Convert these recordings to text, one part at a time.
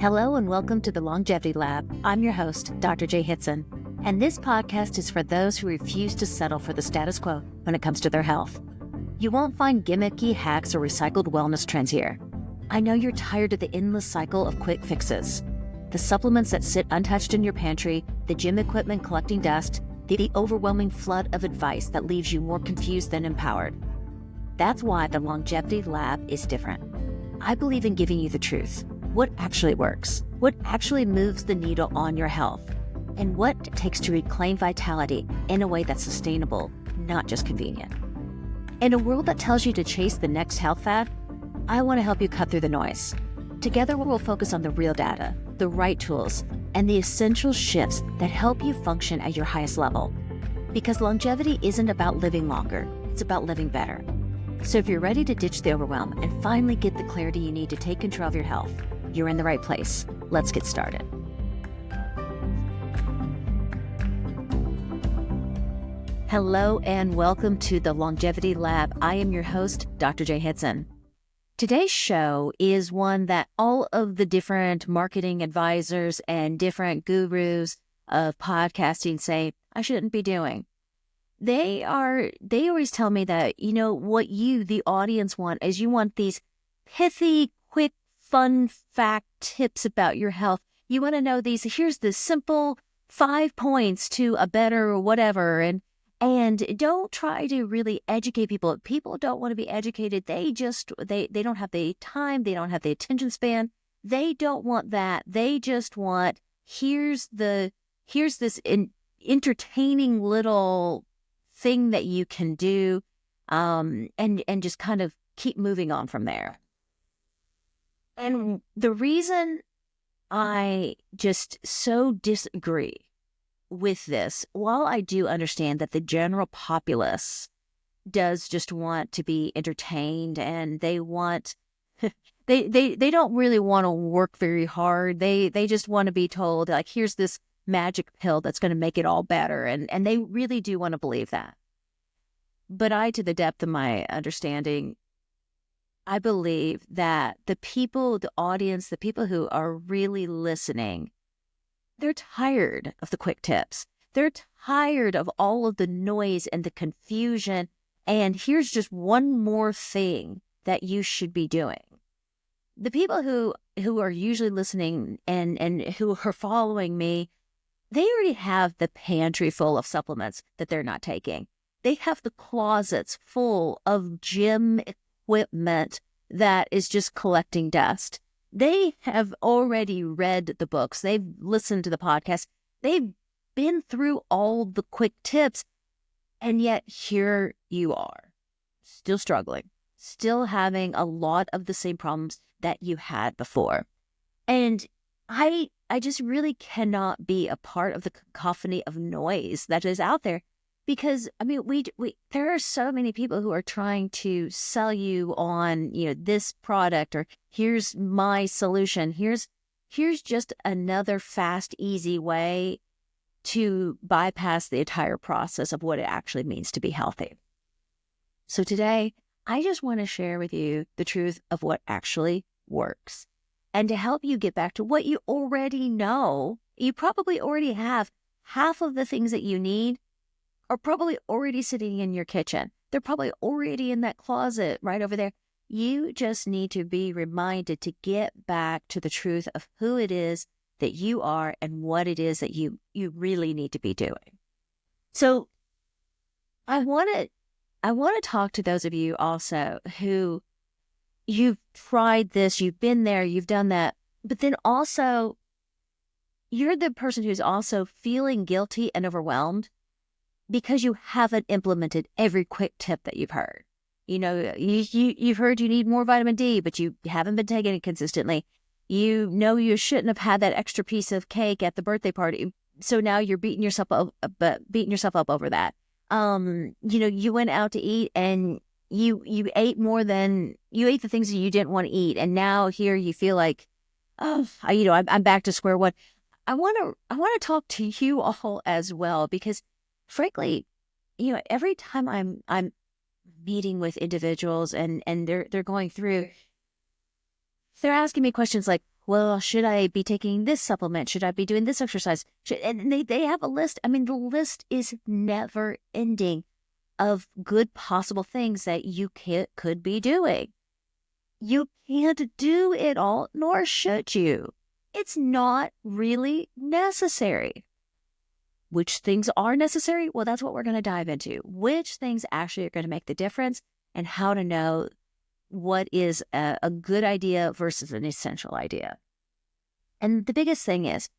Hello and welcome to the Longevity Lab. I'm your host, Dr. Jae Hitson, and this podcast is for those who refuse to settle for the status quo when it comes to their health. You won't find gimmicky hacks or recycled wellness trends here. I know you're tired of the endless cycle of quick fixes. The supplements that sit untouched in your pantry, the gym equipment collecting dust, the overwhelming flood of advice that leaves you more confused than empowered. That's why the Longevity Lab is different. I believe in giving you the truth. What actually works, what actually moves the needle on your health, and what it takes to reclaim vitality in a way that's sustainable, not just convenient. In a world that tells you to chase the next health fad, I want to help you cut through the noise. Together, we'll focus on the real data, the right tools, and the essential shifts that help you function at your highest level. Because longevity isn't about living longer, it's about living better. So if you're ready to ditch the overwhelm and finally get the clarity you need to take control of your health, you're in the right place. Let's get started. Hello and welcome to the Longevity Lab. I am your host, Dr. Jae Hitson. Today's show is one that all of the different marketing advisors and different gurus of podcasting say I shouldn't be doing. They always tell me that, what you, the audience, want is you want these pithy, quick, fun fact tips about your health. You want to know here's the simple 5 points to a better whatever. And don't try to really educate people. People don't want to be educated. They don't have the time. They don't have the attention span. They don't want that. They just want, here's this entertaining little thing that you can do, and just kind of keep moving on from there. And the reason I just so disagree with this, while I do understand that the general populace does just want to be entertained and they want, they don't really want to work very hard. They just want to be told, like, here's this magic pill that's going to make it all better. And they really do want to believe that. But to the depth of my understanding, I believe that the people, the audience, the people who are really listening, they're tired of the quick tips. They're tired of all of the noise and the confusion. And here's just one more thing that you should be doing. The people who are usually listening and who are following me, they already have the pantry full of supplements that they're not taking. They have the closets full of gym equipment that is just collecting dust. They have already read the books. They've listened to the podcast. They've been through all the quick tips. And yet here you are, still struggling, still having a lot of the same problems that you had before. And I just really cannot be a part of the cacophony of noise that is out there. Because, there are so many people who are trying to sell you on, this product, or here's my solution. Here's just another fast, easy way to bypass the entire process of what it actually means to be healthy. So today, I just want to share with you the truth of what actually works. And to help you get back to what you already know, you probably already have half of the things that you need are probably already sitting in your kitchen. They're probably already in that closet right over there. You just need to be reminded to get back to the truth of who it is that you are and what it is that you really need to be doing. So I want to talk to those of you also who you've tried this, you've been there, you've done that, but then also you're the person who's also feeling guilty and overwhelmed because you haven't implemented every quick tip that you've heard. You've heard you need more vitamin D, but you haven't been taking it consistently. You shouldn't have had that extra piece of cake at the birthday party. So now you're beating yourself up over that. You went out to eat and you ate the things that you didn't want to eat. And now here you feel like, I'm back to square one. I want to talk to you all as well, because frankly, every time I'm meeting with individuals and they're going through, they're asking me questions like, well, should I be taking this supplement? Should I be doing this exercise? And they have a list. I mean, the list is never ending of good possible things that you could be doing. You can't do it all, nor should you. It's not really necessary. Which things are necessary? Well, that's what we're going to dive into. Which things actually are going to make the difference, and how to know what is a good idea versus an essential idea. And the biggest thing is,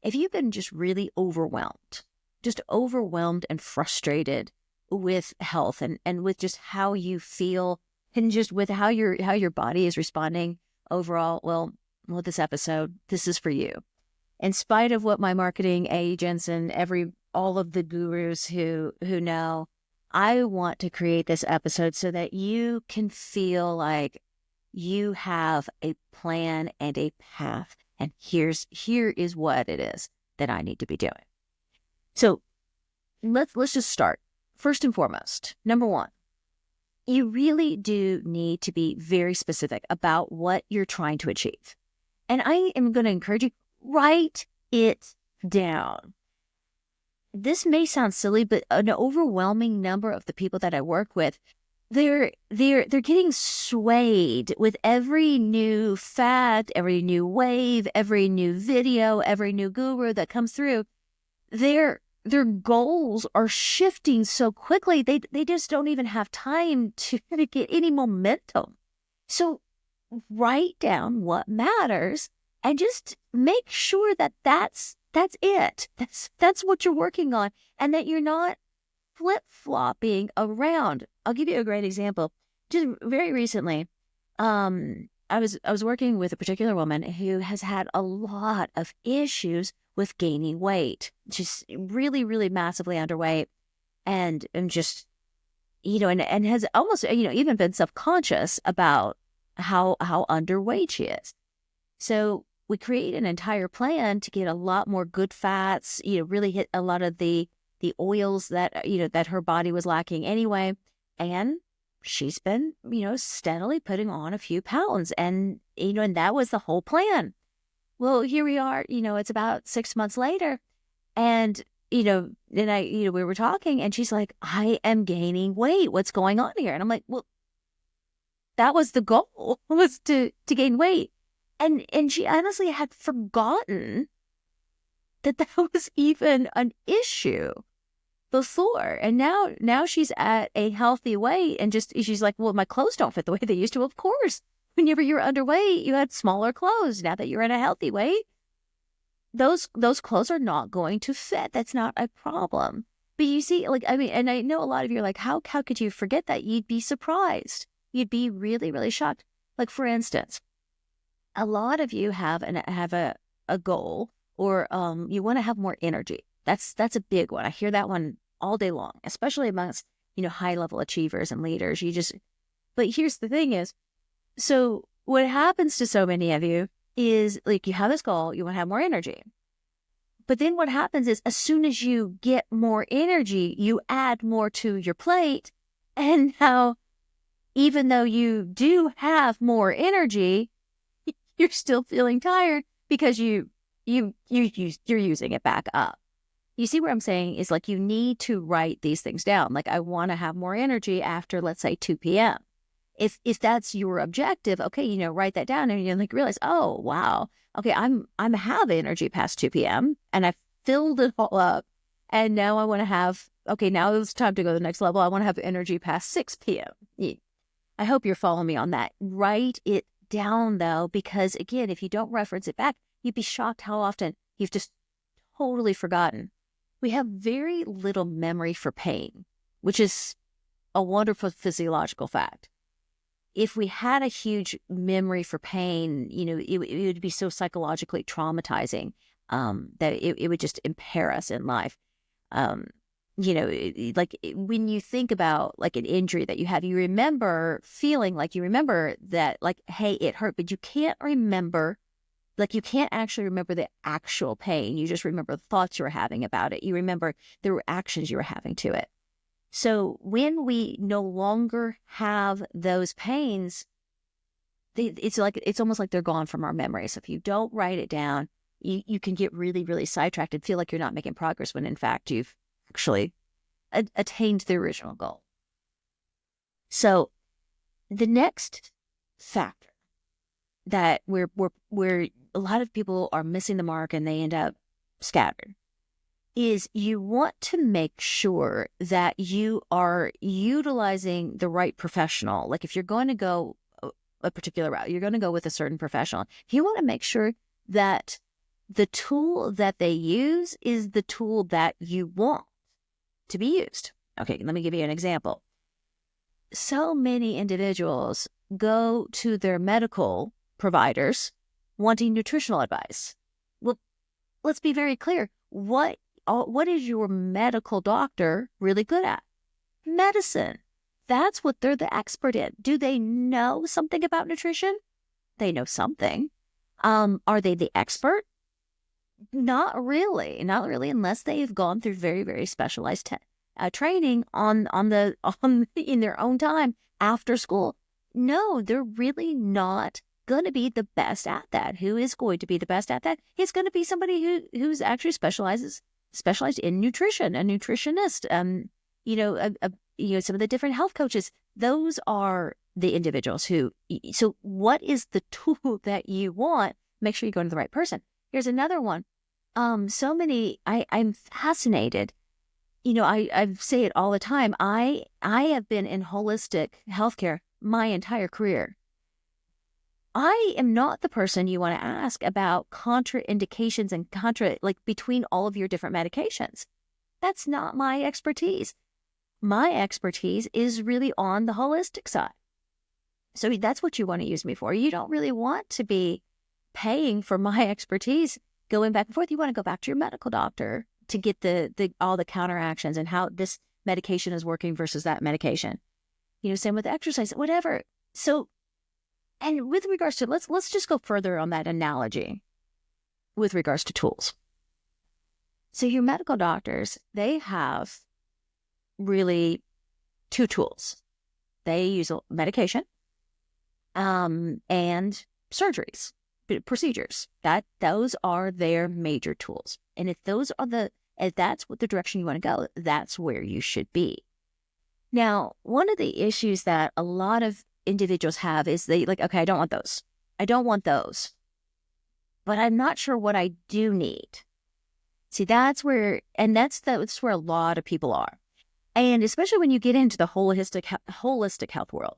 if you've been just really overwhelmed and frustrated with health and with just how you feel and just with how your body is responding overall, well, this episode, this is for you. In spite of what my marketing agents and all of the gurus who know, I want to create this episode so that you can feel like you have a plan and a path. And here is what it is that I need to be doing. So let's just start. First and foremost, number one, you really do need to be very specific about what you're trying to achieve. And I am going to encourage you, write it down. This may sound silly, but an overwhelming number of the people that I work with, they're getting swayed with every new fad, every new wave, every new video, every new guru that comes through. Their goals are shifting so quickly, they just don't even have time to get any momentum. So write down what matters and just make sure that that's it. That's what you're working on, and that you're not flip-flopping around. I'll give you a great example. Just very recently, I was working with a particular woman who has had a lot of issues with gaining weight. Just really, really massively underweight, and just, and has almost, even been self-conscious about how underweight she is. So we create an entire plan to get a lot more good fats, really hit a lot of the oils that, that her body was lacking anyway. And she's been, steadily putting on a few pounds, and, and that was the whole plan. Well, here we are, it's about 6 months later, and, then we were talking, and she's like, I am gaining weight. What's going on here? And I'm like, well, that was the goal, was to gain weight. And she honestly had forgotten that was even an issue before. And now she's at a healthy weight, and she's like, well, my clothes don't fit the way they used to. Well, of course, whenever you're underweight, you had smaller clothes. Now that you're in a healthy weight, those clothes are not going to fit. That's not a problem. But you see, and I know a lot of you are like, how could you forget that? You'd be surprised. You'd be really, really shocked. Like, for instance, a lot of you have a goal, or you want to have more energy. That's a big one. I hear that one all day long, especially amongst, high level achievers and leaders. But here's the thing is, so what happens to so many of you is, like, you have this goal, you want to have more energy. But then what happens is, as soon as you get more energy, you add more to your plate. And now, even though you do have more energy, you're still feeling tired because you're using it back up. You see what I'm saying is, like, you need to write these things down. Like, I want to have more energy after, let's say, 2 p.m. If that's your objective, okay, write that down, and you realize, oh, wow, okay, I'm have energy past 2 p.m. and I've filled it all up, and now I want to have, okay, now it's time to go to the next level. I want to have energy past 6 p.m. I hope you're following me on that. Write it down, though, because, again, if you don't reference it back, you'd be shocked how often you've just totally forgotten. We have very little memory for pain, which is a wonderful physiological fact. If we had a huge memory for pain, it would be so psychologically traumatizing that it would just impair us in life. Like, when you think about, like, an injury that you have, you remember feeling like, you remember that, like, hey, it hurt, but you can't remember, like, you can't actually remember the actual pain. You just remember the thoughts you were having about it. You remember the reactions you were having to it. So when we no longer have those pains, it's almost like they're gone from our memory. So if you don't write it down, you can get really, really sidetracked and feel like you're not making progress when in fact you've actually attained the original goal. So the next factor that where a lot of people are missing the mark and they end up scattered is you want to make sure that you are utilizing the right professional. Like if you're going to go a particular route, you're going to go with a certain professional. You want to make sure that the tool that they use is the tool that you want to be used. Okay, let me give you an example. So many individuals go to their medical providers wanting nutritional advice. Well, let's be very clear. What is your medical doctor really good at? Medicine. That's what they're the expert in. Do they know something about nutrition? They know something. Are they the expert? Not really, unless they've gone through very, very specialized training on in their own time after school. No, they're really not going to be the best at that. Who is going to be the best at that? It's going to be somebody who's actually specialized in nutrition, a nutritionist. Some of the different health coaches. Those are the individuals who. So, what is the tool that you want? Make sure you go to the right person. Here's another one. So many. I'm fascinated. I say it all the time. I have been in holistic healthcare my entire career. I am not the person you want to ask about contraindications and between all of your different medications. That's not my expertise. My expertise is really on the holistic side. So that's what you want to use me for. You don't really want to be paying for my expertise going back and forth. You want to go back to your medical doctor to get all the counteractions and how this medication is working versus that medication. Same with exercise, whatever. So, and with regards to, let's just go further on that analogy with regards to tools. So your medical doctors, they have really two tools. They use medication and surgeries, procedures. Those are their major tools. And if that's what the direction you want to go, that's where you should be. Now, one of the issues that a lot of individuals have is okay, I don't want those. I don't want those. But I'm not sure what I do need. See, that's where a lot of people are. And especially when you get into the holistic health world.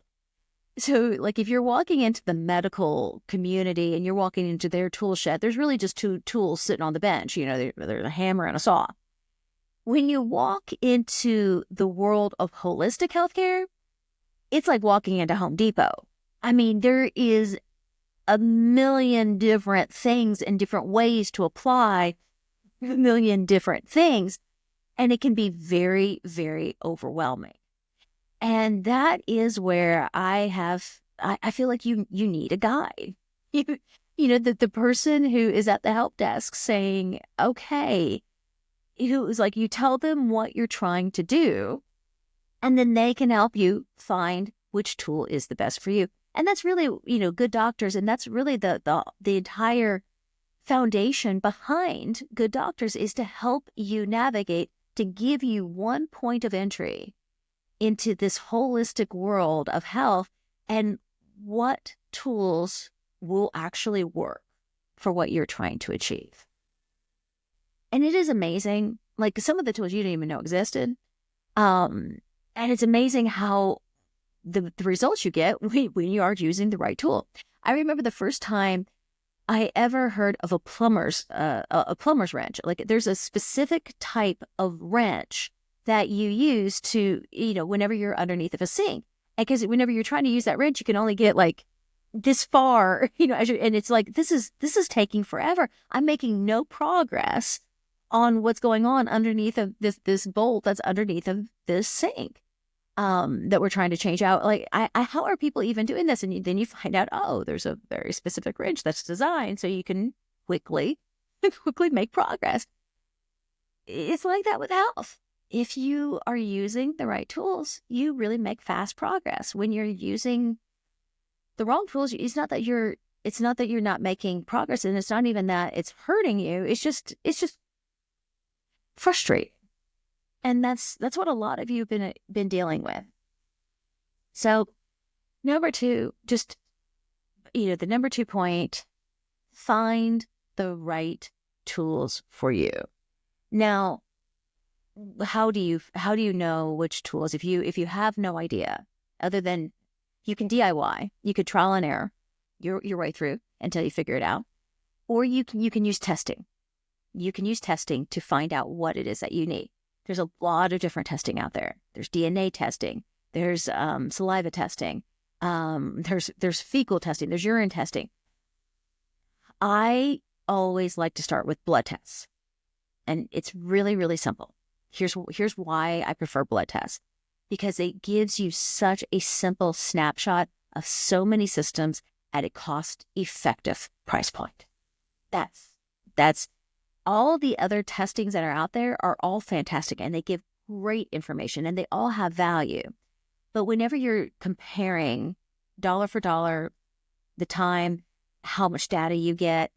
So if you're walking into the medical community and you're walking into their tool shed, there's really just two tools sitting on the bench. There's a hammer and a saw. When you walk into the world of holistic healthcare, it's like walking into Home Depot. I mean, there is a million different things and different ways to apply a million different things. And it can be very, very overwhelming. And that is where I feel like you need a guide. The person who is at the help desk saying, okay, who's like, you tell them what you're trying to do, and then they can help you find which tool is the best for you. And that's really, Good Doctors. And that's really the entire foundation behind Good Doctors is to help you navigate, to give you one point of entry into this holistic world of health and what tools will actually work for what you're trying to achieve. And it is amazing, like some of the tools you didn't even know existed. And it's amazing how the results you get when you are using the right tool. I remember the first time I ever heard of a plumber's wrench. Like there's a specific type of wrench that you use to, whenever you're underneath of a sink. Because whenever you're trying to use that wrench, you can only get like this far, and it's like, this is taking forever. I'm making no progress on what's going on underneath of this bolt that's underneath of this sink that we're trying to change out. Like, how are people even doing this? And then you find out, there's a very specific wrench that's designed so you can quickly make progress. It's like that with health. If you are using the right tools, you really make fast progress. When you're using the wrong tools, it's not that you're not making progress, and it's not even that it's hurting you. It's just frustrating. And that's what a lot of you have been dealing with. So number two, just, the number 2 point, find the right tools for you. Now, how do you know which tools? If you have no idea, other than you can DIY, you could trial and error your way through until you figure it out, or you can use testing. You can use testing to find out what it is that you need. There's a lot of different testing out there. There's DNA testing. There's saliva testing. There's fecal testing. There's urine testing. I always like to start with blood tests, and it's really, really simple. Here's why I prefer blood tests, because it gives you such a simple snapshot of so many systems at a cost-effective price point. That's all the other testings that are out there are all fantastic, and they give great information, and they all have value. But whenever you're comparing dollar for dollar, the time, how much data you get,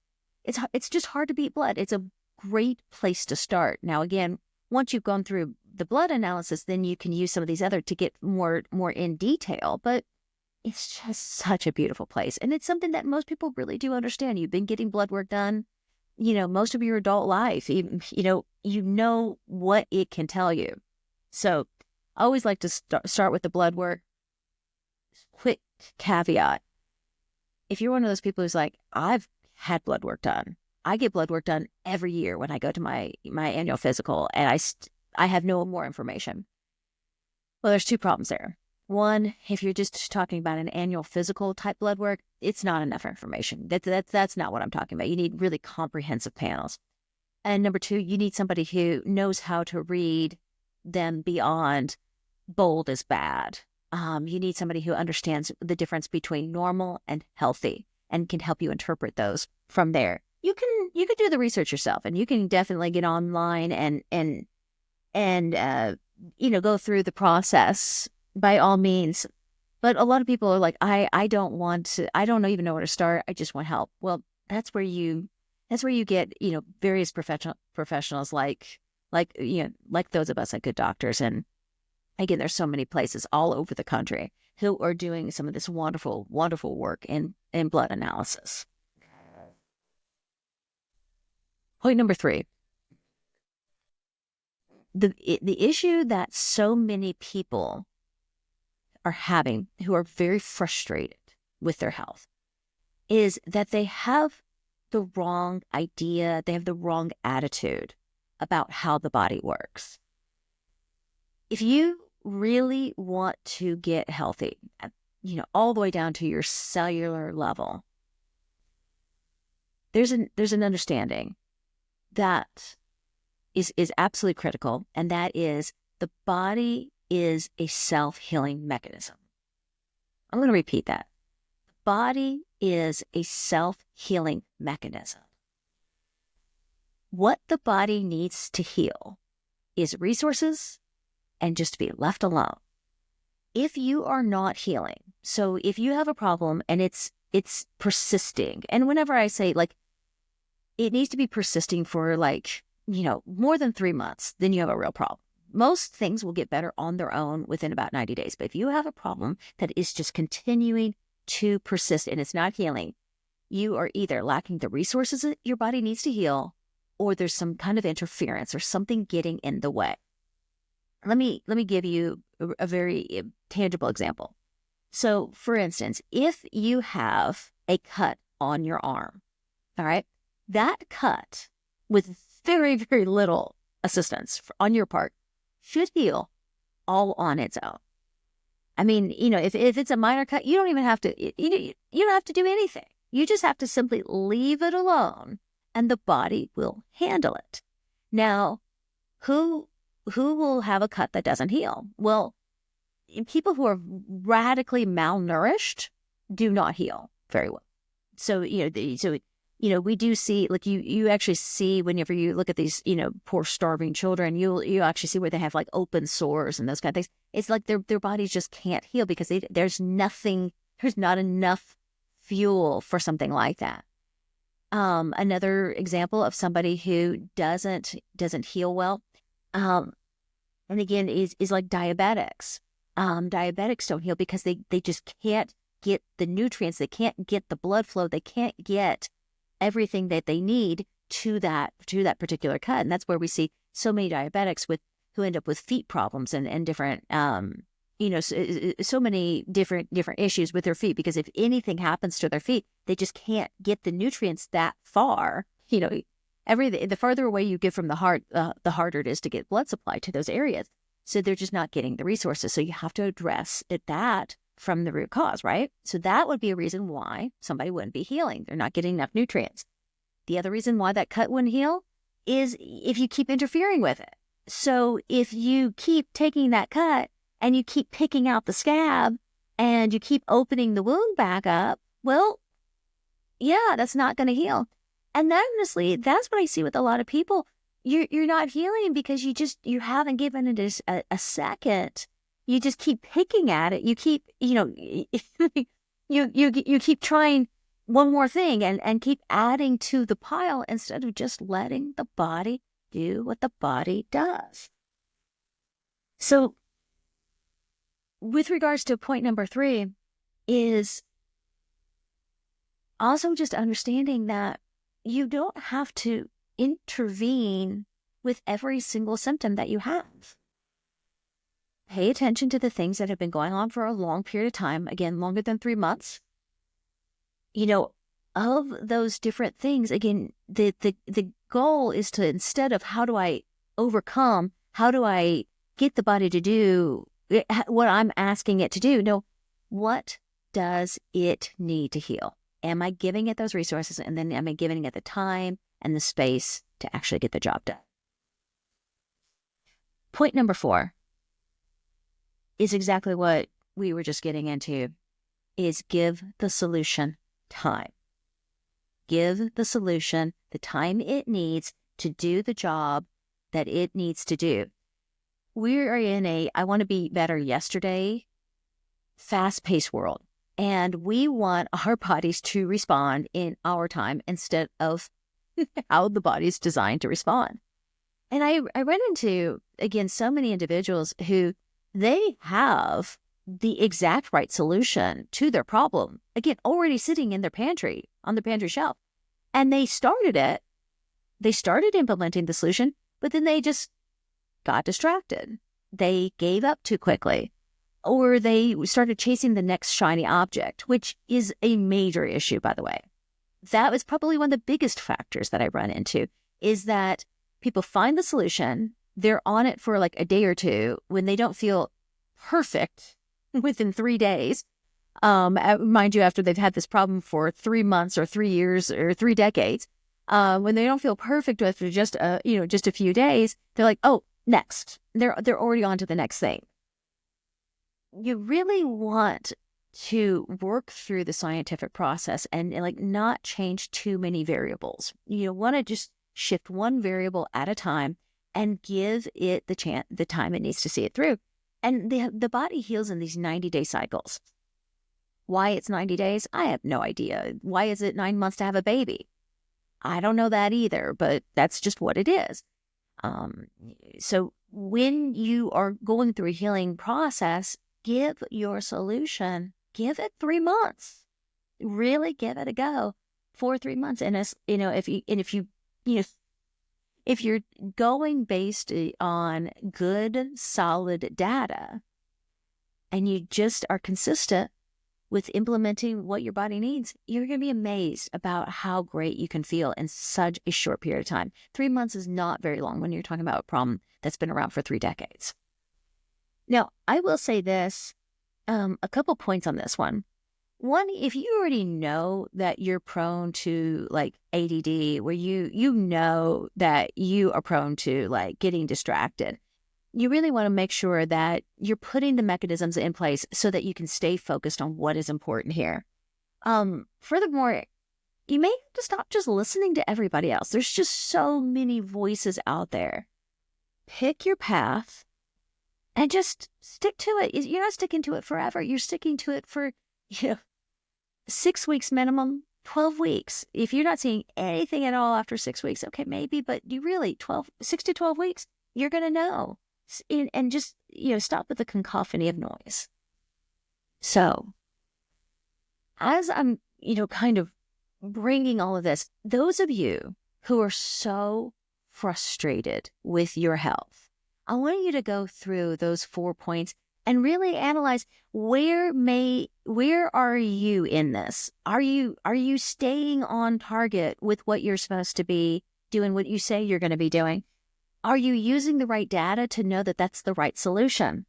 it's just hard to beat blood. It's a great place to start. Now, again, once you've gone through the blood analysis, then you can use some of these other to get more in detail. But it's just such a beautiful place, and it's something that most people really do understand. You've been getting blood work done, most of your adult life. You know what it can tell you. So I always like to start with the blood work. Quick caveat: if you're one of those people who's like, I've had blood work done, I get blood work done every year when I go to my annual physical, and I have no more information. Well, there's 2 problems there. One, if you're just talking about an annual physical type blood work, it's not enough information. That's not what I'm talking about. You need really comprehensive panels. And number 2, you need somebody who knows how to read them beyond bold is bad. You need somebody who understands the difference between normal and healthy and can help you interpret those from there. You can do the research yourself, and you can definitely get online and go through the process by all means. But a lot of people are like, I don't even know where to start. I just want help. Well, that's where you get, various professionals like those of us at Good Doctors. And again, there's so many places all over the country who are doing some of this wonderful, wonderful work in blood analysis. Point number 3. The issue that so many people are having, who are very frustrated with their health, is that they have the wrong idea, they have the wrong attitude about how the body works. If you really want to get healthy, all the way down to your cellular level, there's an understanding that is absolutely critical, and that is the body is a self-healing mechanism. I'm going to repeat that. The body is a self-healing mechanism. What the body needs to heal is resources and just to be left alone. If you are not healing, so if you have a problem and it's persisting, and whenever I say it needs to be persisting for more than 3 months, then you have a real problem. Most things will get better on their own within about 90 days. But if you have a problem that is just continuing to persist and it's not healing, you are either lacking the resources that your body needs to heal, or there's some kind of interference or something getting in the way. Let me give you a very tangible example. So, for instance, if you have a cut on your arm, all right, that cut with very, very little assistance on your part should heal all on its own. I mean, if it's a minor cut, you don't even have to, you don't have to do anything. You just have to simply leave it alone and the body will handle it. Now, who will have a cut that doesn't heal? Well, people who are radically malnourished do not heal very well. So, we do see, you actually see whenever you look at these, poor starving children, you actually see where they have open sores and those kind of things. It's like their bodies just can't heal because there's nothing There's not enough fuel for something like that. Another example of somebody who doesn't heal well, and again, is like diabetics. Diabetics don't heal because they just can't get the nutrients. They can't get the blood flow. They can't get everything that they need to that particular cut. And that's where we see so many diabetics who end up with feet problems and different, so many different issues with their feet, because if anything happens to their feet, they just can't get the nutrients that far. The farther away you get from the heart, the harder it is to get blood supply to those areas. So they're just not getting the resources. So you have to address that from the root cause, right? So that would be a reason why somebody wouldn't be healing. They're not getting enough nutrients. The other reason why that cut wouldn't heal is if you keep interfering with it. So if you keep taking that cut and you keep picking out the scab and you keep opening the wound back up, well, yeah, that's not going to heal. And honestly, that's what I see with a lot of people. You're not healing because you haven't given it a second. You just keep picking at it. You keep, you keep trying one more thing and keep adding to the pile instead of just letting the body do what the body does. So with regards to point number 3 is also just understanding that you don't have to intervene with every single symptom that you have. Pay attention to the things that have been going on for a long period of time, again, longer than 3 months. Of those different things, again, the goal is to, instead of how do I overcome, how do I get the body to do what I'm asking it to do? No, what does it need to heal? Am I giving it those resources? And then am I giving it the time and the space to actually get the job done? Point number 4 is exactly what we were just getting into, is give the solution time. Give the solution the time it needs to do the job that it needs to do. We are in I want to be better yesterday, fast-paced world. And we want our bodies to respond in our time instead of how the body's designed to respond. And I run into, again, so many individuals who they have the exact right solution to their problem, again, already sitting in their pantry, on the pantry shelf. And they started implementing the solution, but then they just got distracted. They gave up too quickly, or they started chasing the next shiny object, which is a major issue, by the way. That was probably one of the biggest factors that I run into, is that people find the solution, they're on it for like a day or two. When they don't feel perfect within 3 days, mind you, after they've had this problem for 3 months or 3 years or 3 decades, when they don't feel perfect after just a few days, they're like, oh, next. They're already on to the next thing. You really want to work through the scientific process and like not change too many variables. You want to just shift one variable at a time and give it the time it needs to see it through. And the body heals in these 90-day cycles. Why it's 90 days? I have no idea. Why is it 9 months to have a baby? I don't know that either, but that's just what it is. So when you are going through a healing process, give your solution, give it 3 months. Really give it a go for 3 months. And if you're going based on good, solid data, and you just are consistent with implementing what your body needs, you're going to be amazed about how great you can feel in such a short period of time. 3 months is not very long when you're talking about a problem that's been around for 3 decades. Now, I will say this, a couple points on this one. One, if you already know that you're prone to like ADD, where you know that you are prone to like getting distracted, you really want to make sure that you're putting the mechanisms in place so that you can stay focused on what is important here. Furthermore, you may have to stop just listening to everybody else. There's just so many voices out there. Pick your path and just stick to it. You're not sticking to it forever. You're sticking to it for 6 weeks minimum, 12 weeks. If you're not seeing anything at all after 6 weeks, okay, maybe, but you really 6 to 12 weeks, you're going to know. And just, stop with the cacophony of noise. So as I'm, kind of bringing all of this, those of you who are so frustrated with your health, I want you to go through those 4 points and really analyze where are you in this? Are you staying on target with what you're supposed to be doing, what you say you're going to be doing? Are you using the right data to know that that's the right solution?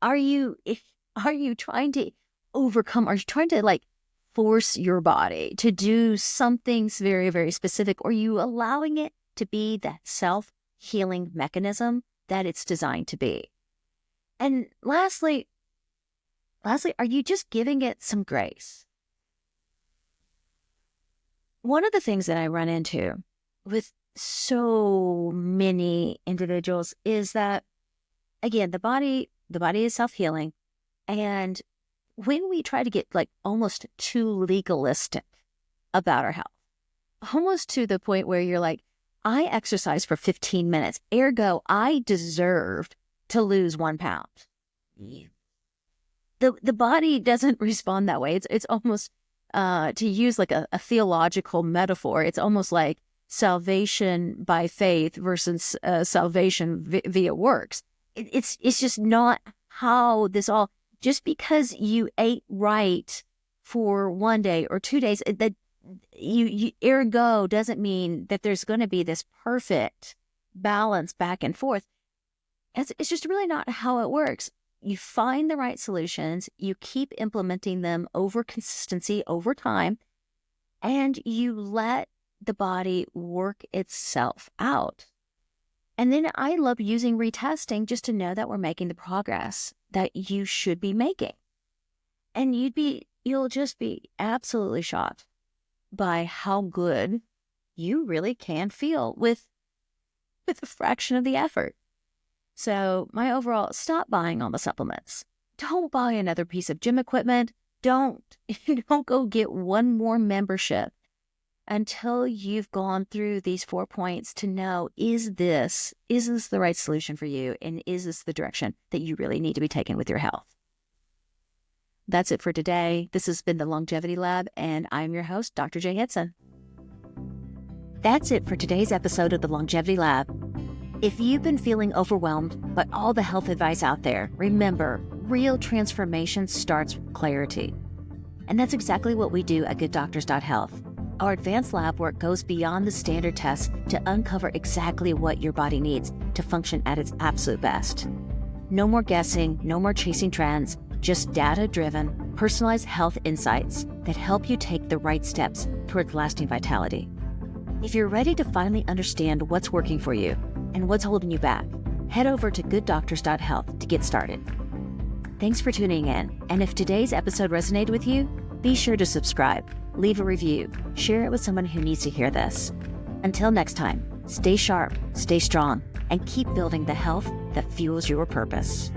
Are you trying to overcome? Are you trying to force your body to do something very, very specific? Or are you allowing it to be that self-healing mechanism that it's designed to be? And lastly, are you just giving it some grace? One of the things that I run into with so many individuals is that, again, the body is self-healing. And when we try to get almost too legalistic about our health, almost to the point where you're like, I exercise for 15 minutes, ergo, I deserved to lose 1 pound. The body doesn't respond that way. It's almost, to use a theological metaphor, it's almost like salvation by faith versus salvation via works. It's just not how this all, just because you ate right for 1 day or 2 days, that you ergo doesn't mean that there's going to be this perfect balance back and forth. It's just really not how it works. You find the right solutions, you keep implementing them over consistency, over time, and you let the body work itself out. And then I love using retesting just to know that we're making the progress that you should be making. And you'll just be absolutely shocked by how good you really can feel with a fraction of the effort. So my overall, stop buying all the supplements. Don't buy another piece of gym equipment. Don't go get one more membership until you've gone through these 4 points to know, is this the right solution for you? And is this the direction that you really need to be taking with your health? That's it for today. This has been the Longevity Lab, and I'm your host, Dr. Jae Hitson. That's it for today's episode of the Longevity Lab. If you've been feeling overwhelmed by all the health advice out there, remember, real transformation starts with clarity. And that's exactly what we do at GoodDoctors.Health. Our advanced lab work goes beyond the standard tests to uncover exactly what your body needs to function at its absolute best. No more guessing, no more chasing trends, just data-driven, personalized health insights that help you take the right steps towards lasting vitality. If you're ready to finally understand what's working for you and what's holding you back, head over to GoodDoctors.Health to get started. Thanks for tuning in, and if today's episode resonated with you, be sure to subscribe, leave a review, share it with someone who needs to hear this. Until next time, stay sharp, stay strong, and keep building the health that fuels your purpose.